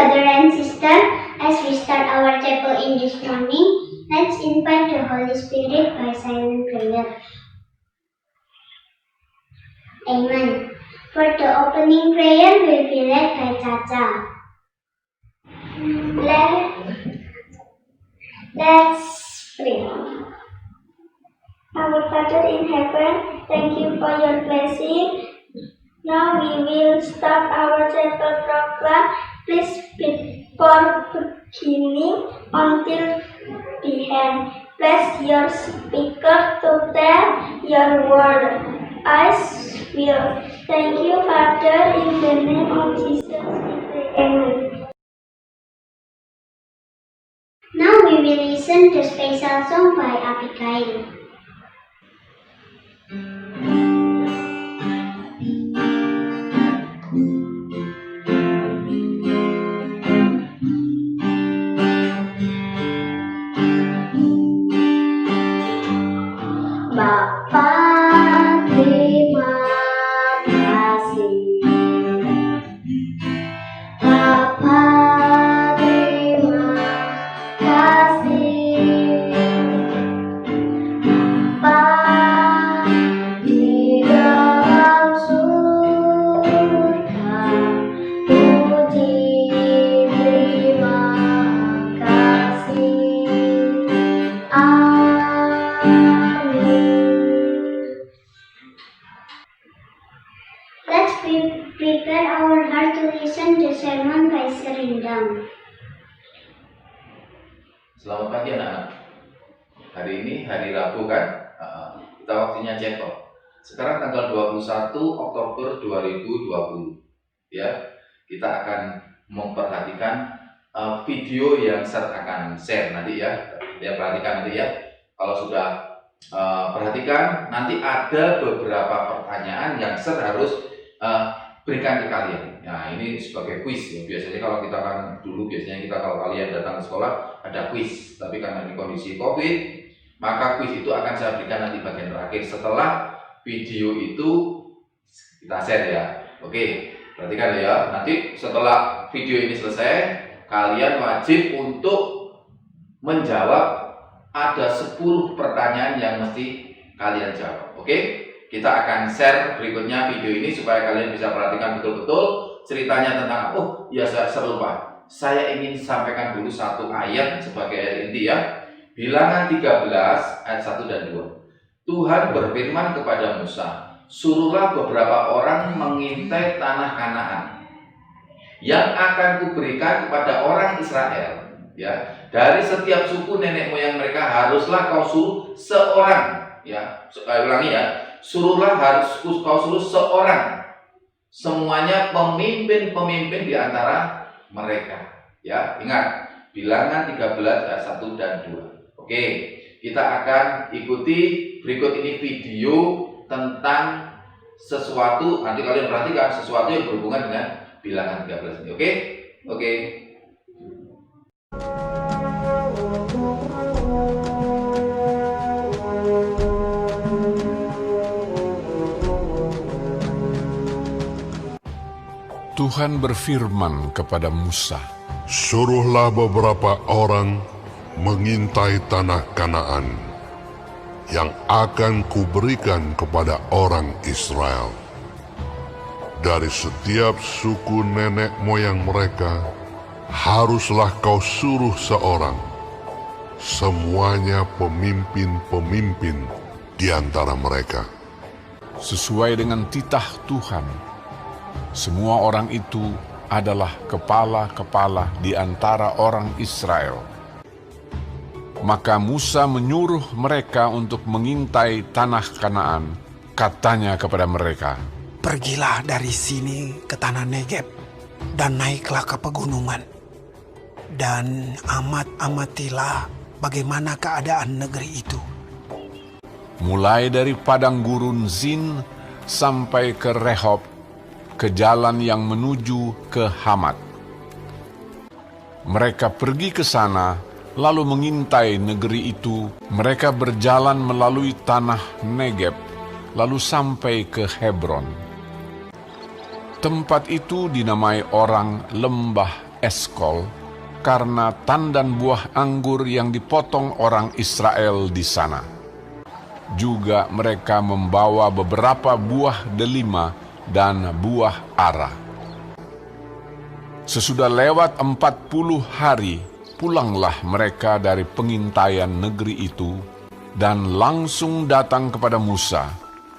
brother and sister, as we start our chapel in this morning, let's invite the Holy Spirit by silent prayer. Amen. For the opening prayer will be led by Chacha. Let's pray. Our Father in heaven, thank you for your blessing. Now we will start our chapel program. Please before beginning until the end. Bless your speaker to tell your word. I will. Thank you, Father, in the name of Jesus we pray. Amen. Now we will listen to special song by Abigail. Bapa, terima kasih. Bapa, terima kasih. Bapa di dalam surga, puji terima kasih. Let's prepare our heart to listen to sermon by Serindam. Selamat pagi anak-anak. Hari ini hari Rabu kan? Kita waktunya chapel. Sekarang tanggal 21 Oktober 2020. Ya, kita akan memperhatikan video yang saya akan share nanti ya. Ya, perhatikan nanti ya. Kalau sudah perhatikan, nanti ada beberapa pertanyaan yang saya harus berikan ke kalian. Nah, ini sebagai kuis ya. Biasanya kalau kita kan dulu kalau kalian datang ke sekolah ada kuis, tapi karena ini kondisi Covid, maka kuis itu akan saya berikan nanti bagian terakhir setelah video itu kita share ya. Oke, perhatikan ya. Nanti setelah video ini selesai, kalian wajib untuk menjawab ada 10 pertanyaan yang mesti kalian jawab. Oke? Kita akan share berikutnya video ini supaya kalian bisa perhatikan betul-betul ceritanya tentang saya lupa. Saya ingin sampaikan dulu satu ayat sebagai inti ya. Bilangan 13 ayat 1 dan 2. Tuhan berfirman kepada Musa, "Suruhlah beberapa orang mengintai tanah Kanaan yang akan kuberikan kepada orang Israel. Ya, dari setiap suku nenek moyang mereka haruslah kau suruh seorang." Ya, saya ulangi ya. Suruhlah kau suruh seorang, semuanya pemimpin-pemimpin di antara mereka. Ya, ingat Bilangan 13 ayat 1 dan 2. Oke, kita akan ikuti berikut ini video tentang sesuatu. Nanti kalian perhatikan sesuatu yang berhubungan dengan Bilangan 13 ini. Oke? Oke. Tuhan berfirman kepada Musa, "Suruhlah beberapa orang mengintai tanah Kanaan yang akan kuberikan kepada orang Israel. Dari setiap suku nenek moyang mereka haruslah kau suruh seorang, semuanya pemimpin-pemimpin di antara mereka." Sesuai dengan titah Tuhan, semua orang itu adalah kepala-kepala di antara orang Israel. Maka Musa menyuruh mereka untuk mengintai tanah Kanaan. Katanya kepada mereka, "Pergilah dari sini ke tanah Negeb dan naiklah ke pegunungan. Dan amatilah bagaimana keadaan negeri itu. Mulai dari padang gurun Zin sampai ke Rehob, ke jalan yang menuju ke Hamat. Mereka pergi ke sana, lalu mengintai negeri itu. Mereka berjalan melalui tanah Negeb, lalu sampai ke Hebron. Tempat itu dinamai orang Lembah Eskol karena tandan buah anggur yang dipotong orang Israel di sana. Juga mereka membawa beberapa buah delima dan buah ara. Sesudah lewat 40 hari, pulanglah mereka dari pengintaian negeri itu dan langsung datang kepada Musa,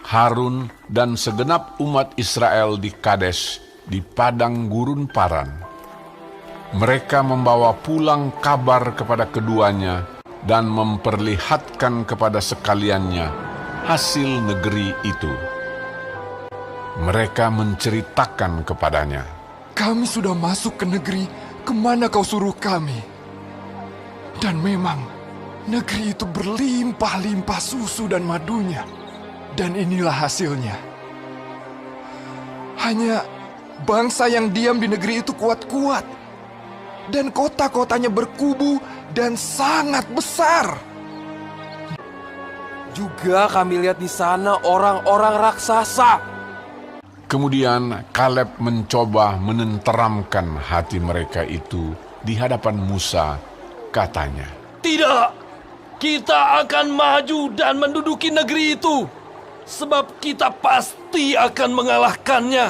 Harun, dan segenap umat Israel di Kades, di padang gurun Paran. Mereka membawa pulang kabar kepada keduanya dan memperlihatkan kepada sekaliannya hasil negeri itu. Mereka menceritakan kepadanya, Kami sudah masuk ke negeri kemana kau suruh kami. Dan memang negeri itu berlimpah-limpah susu dan madunya. Dan inilah hasilnya. Hanya bangsa yang diam di negeri itu kuat-kuat. Dan kota-kotanya berkubu dan sangat besar. Juga kami lihat di sana orang-orang raksasa. Kemudian Kaleb mencoba menenteramkan hati mereka itu di hadapan Musa, katanya, Tidak, kita akan maju dan menduduki negeri itu, sebab kita pasti akan mengalahkannya.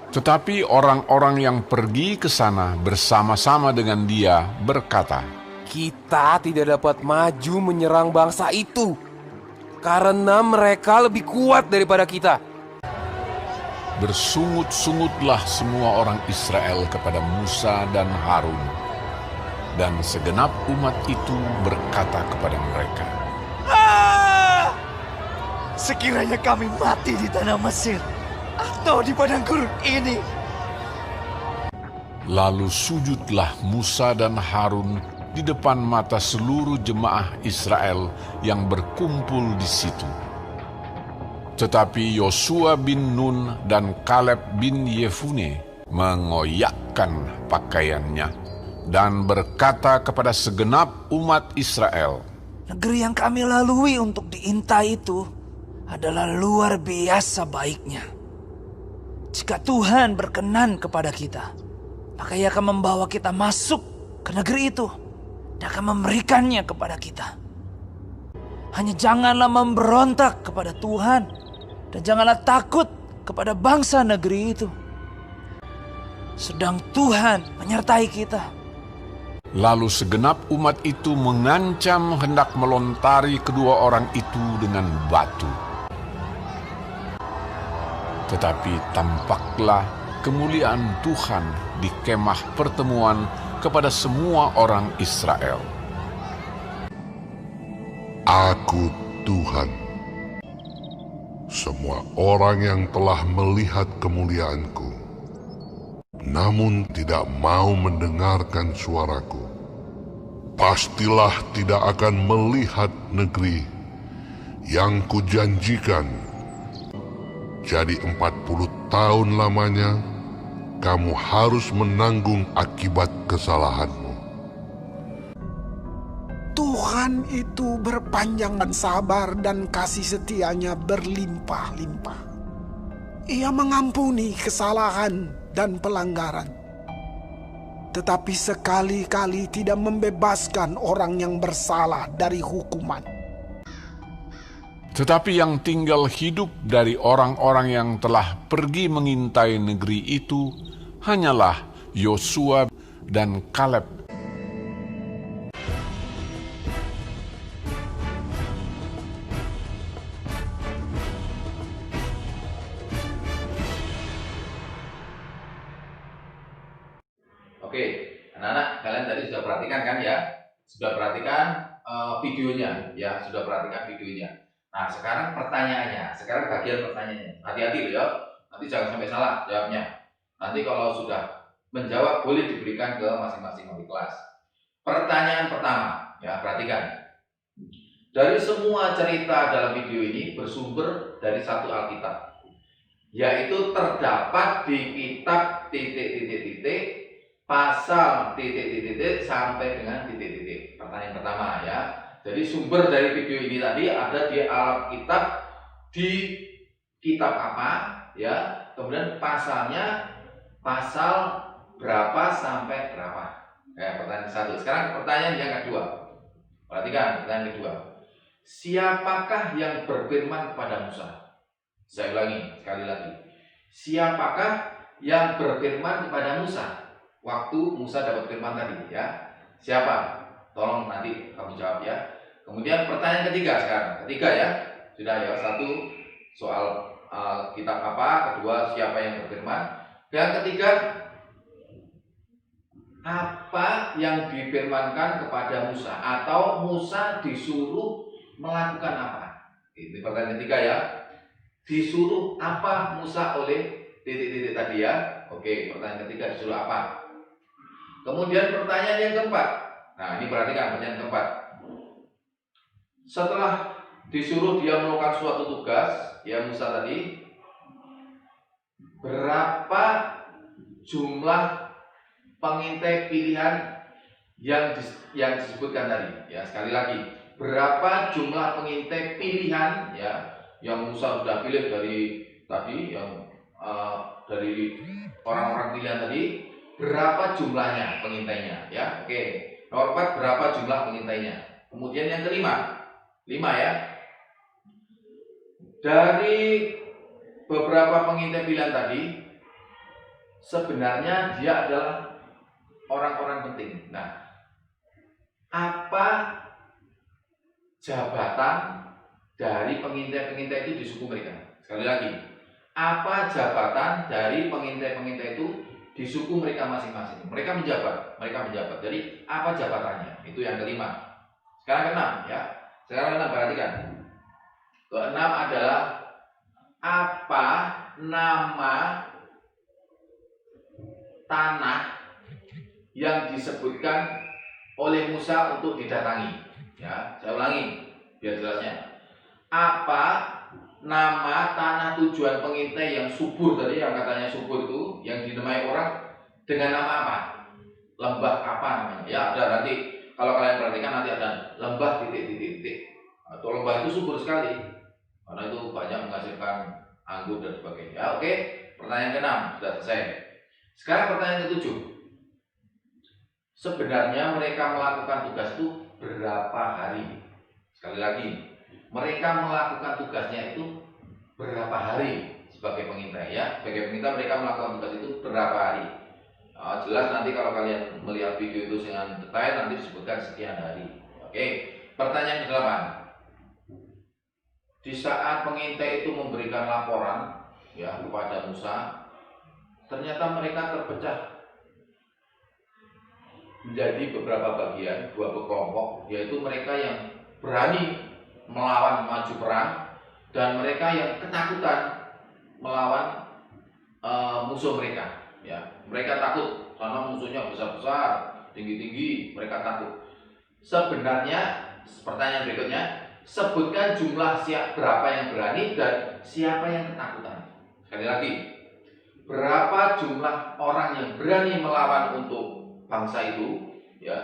Tetapi orang-orang yang pergi ke sana bersama-sama dengan dia berkata, Kita tidak dapat maju menyerang bangsa itu, karena mereka lebih kuat daripada kita. Bersungut-sungutlah semua orang Israel kepada Musa dan Harun, dan segenap umat itu berkata kepada mereka, Sekiranya kami mati di tanah Mesir atau di padang gurun ini. Lalu sujudlah Musa dan Harun di depan mata seluruh jemaah Israel yang berkumpul di situ. Tetapi Yosua bin Nun dan Kaleb bin Yefune mengoyakkan pakaiannya dan berkata kepada segenap umat Israel, Negeri yang kami lalui untuk diintai itu adalah luar biasa baiknya. Jika Tuhan berkenan kepada kita, maka Ia akan membawa kita masuk ke negeri itu dan akan memberikannya kepada kita. Hanya janganlah memberontak kepada Tuhan dan janganlah takut kepada bangsa negeri itu. Sedang Tuhan menyertai kita. Lalu segenap umat itu mengancam hendak melontari kedua orang itu dengan batu. Tetapi tampaklah kemuliaan Tuhan di kemah pertemuan kepada semua orang Israel. Aku Tuhan. Semua orang yang telah melihat kemuliaanku, namun tidak mau mendengarkan suaraku, pastilah tidak akan melihat negeri yang kujanjikan. Jadi 40 tahun lamanya, kamu harus menanggung akibat kesalahanmu. Tuhan itu berpanjang dan sabar dan kasih setianya berlimpah-limpah. Ia mengampuni kesalahan dan pelanggaran, tetapi sekali-kali tidak membebaskan orang yang bersalah dari hukuman. Tetapi yang tinggal hidup dari orang-orang yang telah pergi mengintai negeri itu hanyalah Yosua dan Kaleb. Oke, anak-anak, kalian tadi sudah perhatikan kan ya? Sudah perhatikan videonya, ya, sudah perhatikan videonya. Nah, sekarang pertanyaannya, sekarang bagian pertanyaannya. Hati-hati loh ya, nanti jangan sampai salah jawabnya. Nanti kalau sudah menjawab boleh diberikan ke masing-masing wali kelas. Pertanyaan pertama, ya perhatikan. Dari semua cerita dalam video ini bersumber dari satu Alkitab, yaitu terdapat di kitab titik-titik-titik, pasal titik-titik-titik sampai dengan titik-titik. Pertanyaan pertama ya. Jadi sumber dari video ini tadi ada di Alkitab, di kitab apa ya. Kemudian pasalnya pasal berapa sampai berapa? Ya, pertanyaan satu. Sekarang pertanyaan yang kedua. Perhatikan pertanyaan kedua. Siapakah yang berfirman kepada Musa? Saya ulangi sekali lagi. Siapakah yang berfirman kepada Musa waktu Musa dapat firman tadi, ya? Siapa? Tolong nanti kamu jawab ya. Kemudian pertanyaan ketiga sekarang. Ketiga ya. Sudah ya. Satu soal kitab apa, kedua siapa yang berfirman. Yang ketiga, apa yang difirmankan kepada Musa atau Musa disuruh melakukan apa? Ini pertanyaan ketiga ya. Disuruh apa Musa oleh titik-titik tadi ya? Oke, pertanyaan ketiga disuruh apa? Kemudian pertanyaan yang keempat. Nah, ini perhatikan pertanyaan keempat. Setelah disuruh dia melakukan suatu tugas, ya Musa tadi, berapa jumlah pengintai pilihan yang disebutkan tadi? Ya, sekali lagi, berapa jumlah pengintai pilihan ya yang Musa sudah pilih dari tadi yang dari orang-orang pilihan tadi, berapa jumlahnya pengintainya ya? Oke. Nomor 4, berapa jumlah pengintainya? Kemudian yang kelima, 5 ya. Dari beberapa pengintai pilihan tadi, sebenarnya dia adalah orang-orang penting. Nah, apa jabatan dari pengintai-pengintai itu di suku mereka? Sekali lagi, apa jabatan dari pengintai-pengintai itu di suku mereka masing-masing? Mereka menjabat. Jadi apa jabatannya? Itu yang kelima. Sekarang keenam ya. Sekarang keenam, perhatikan. Keenam adalah apa nama tanah yang disebutkan oleh Musa untuk didatangi. Ya, saya ulangi biar jelasnya. Apa nama tanah tujuan pengintai yang subur tadi, yang katanya subur itu, yang dinamai orang dengan nama apa? Lembah apa namanya? Ya, ada nanti kalau kalian perhatikan nanti ada lembah titik-titik. Atau lembah itu subur sekali karena itu banyak menghasilkan anggur dan sebagainya. Ya, oke. Pertanyaan ke-6 sudah selesai. Sekarang pertanyaan ke-7. Sebenarnya mereka melakukan tugas itu berapa hari? Sekali lagi, mereka melakukan tugasnya itu berapa hari sebagai pengintai ya? Sebagai pengintai mereka melakukan tugas itu berapa hari? Jelas nanti kalau kalian melihat video itu dengan detail nanti disebutkan sekian hari. Oke. Pertanyaan ke-8. Di saat pengintai itu memberikan laporan ya kepada Musa, ternyata mereka terpecah menjadi beberapa bagian, dua kelompok, yaitu mereka yang berani melawan maju perang dan mereka yang ketakutan melawan musuh mereka. Ya, mereka takut karena musuhnya besar-besar, tinggi-tinggi, mereka takut. Sebenarnya, pertanyaan berikutnya, sebutkan jumlah berapa yang berani dan siapa yang ketakutan. Sekali lagi, berapa jumlah orang yang berani melawan untuk bangsa itu, ya,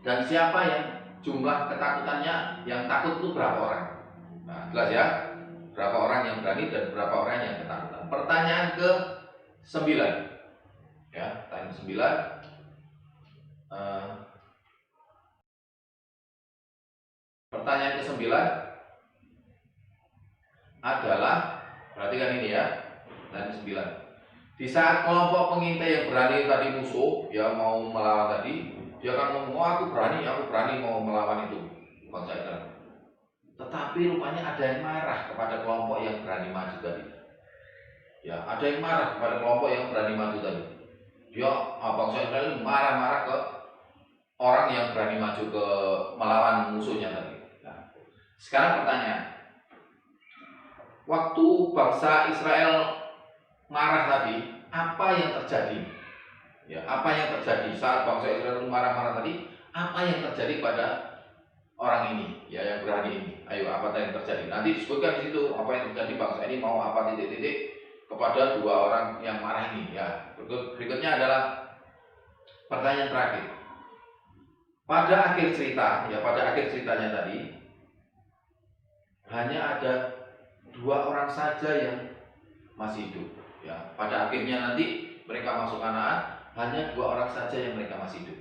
dan siapa yang jumlah ketakutannya, yang takut itu berapa orang? Nah, jelas ya, berapa orang yang berani dan berapa orang yang ketakutan. Pertanyaan ke-9, ya, pertanyaan ke-9. Pertanyaan ke-9 adalah, perhatikan ini ya, pertanyaan ke-9. Di saat kelompok pengintai yang berani tadi musuh, ya mau melawan tadi, dia akan ngomong, oh, aku berani mau melawan itu bangsa Israel. Tetapi rupanya ada yang marah kepada kelompok yang berani maju tadi. Ya, ada yang marah kepada kelompok yang berani maju tadi. Dia, bangsa Israel marah-marah ke orang yang berani maju ke melawan musuhnya tadi. Nah, sekarang pertanyaan, waktu bangsa Israel marah tadi, apa yang terjadi? Ya, apa yang terjadi saat bangsa Israel marah-marah tadi? Apa yang terjadi pada orang ini, ya yang berani ini? Ayo, apa yang terjadi? Nanti disebutkan di situ apa yang terjadi, bangsa ini mau apa titik-titik kepada dua orang yang marah ini. Ya, berikutnya adalah pertanyaan terakhir. Pada akhir cerita, ya pada akhir ceritanya tadi, hanya ada dua orang saja yang masih hidup. Ya, pada akhirnya nanti mereka masuk Kanaan, hanya 2 orang saja yang mereka masih hidup.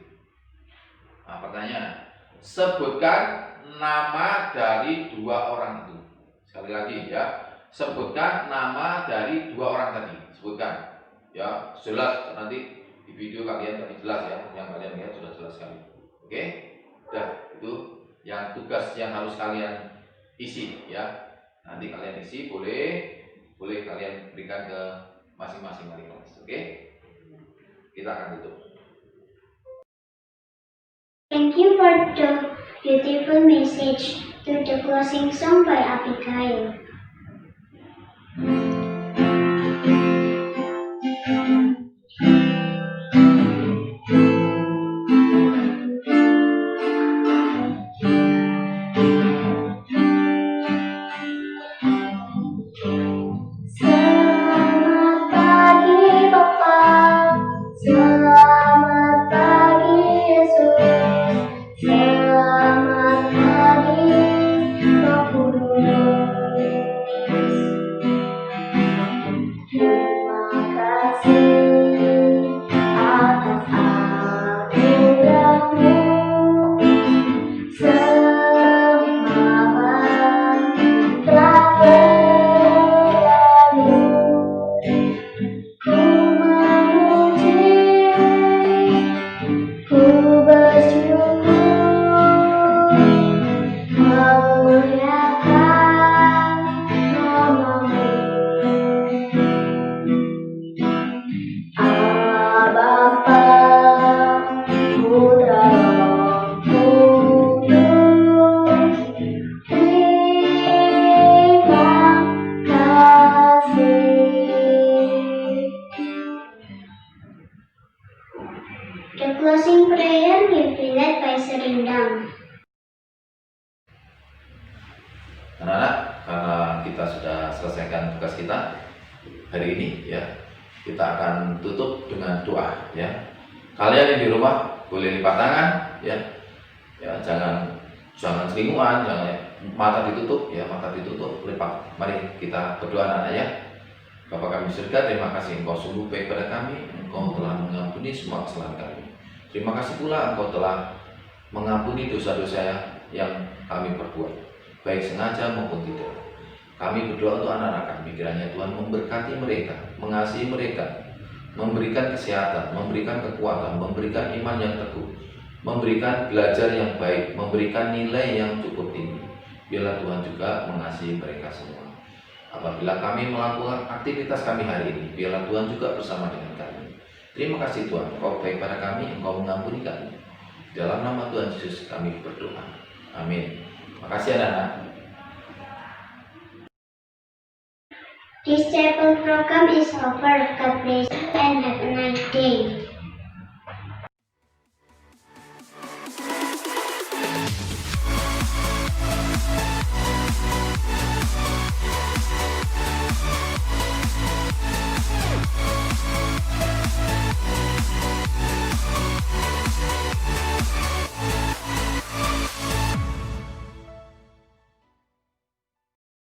Nah, pertanyaan, sebutkan nama dari 2 orang itu. Sekali lagi ya, sebutkan nama dari 2 orang tadi. Sebutkan, ya jelas nanti di video kalian tadi jelas ya, yang kalian lihat sudah jelas sekali. Oke, udah itu yang tugas yang harus kalian isi ya. Nanti kalian isi, boleh kalian berikan ke masing-masing wali kelas. Oke, kita akan tutup. Thank you for the beautiful message to the closing song by Abigail. Selamat pagi Papa, selamat pagi Yesus, selamat pagi Roh Kudus. Terima kasih atas anugerah-Mu, semalam telah berlalu. Ku memuji, ku bersyukur, memuliakan nama-Mu. Bapa, Putra, Roh Kudus, terima kasih. The closing prayer will be led by Serindang. Anak-anak, karena kita sudah selesaikan tugas kita hari ini ya, kita akan tutup dengan doa ya. Kalian yang di rumah boleh lipat tangan ya. Ya, jangan selingkuhan, jangan mata ditutup ya, mata ditutup, lipat. Mari kita berdoa anak-anak ya. Bapa kami di surga, terima kasih Engkau sungguh baik pada kami, Engkau telah mengampuni semua kesalahan kami. Terima kasih pula Engkau telah mengampuni dosa-dosa yang kami perbuat, baik sengaja maupun tidak. Kami berdoa untuk anak-anak kami, kiranya Tuhan memberkati mereka, mengasihi mereka, memberikan kesehatan, memberikan kekuatan, memberikan iman yang teguh, memberikan belajar yang baik, memberikan nilai yang cukup tinggi. Biarlah Tuhan juga mengasihi mereka semua. Apabila kami melakukan aktivitas kami hari ini, biarlah Tuhan juga bersama dengan kami. Terima kasih Tuhan, Engkau baik pada kami, Engkau mengampuni kami. Dalam nama Tuhan Yesus kami berdoa. Amin. Terima kasih anak-anak. This chapel program is over. God bless.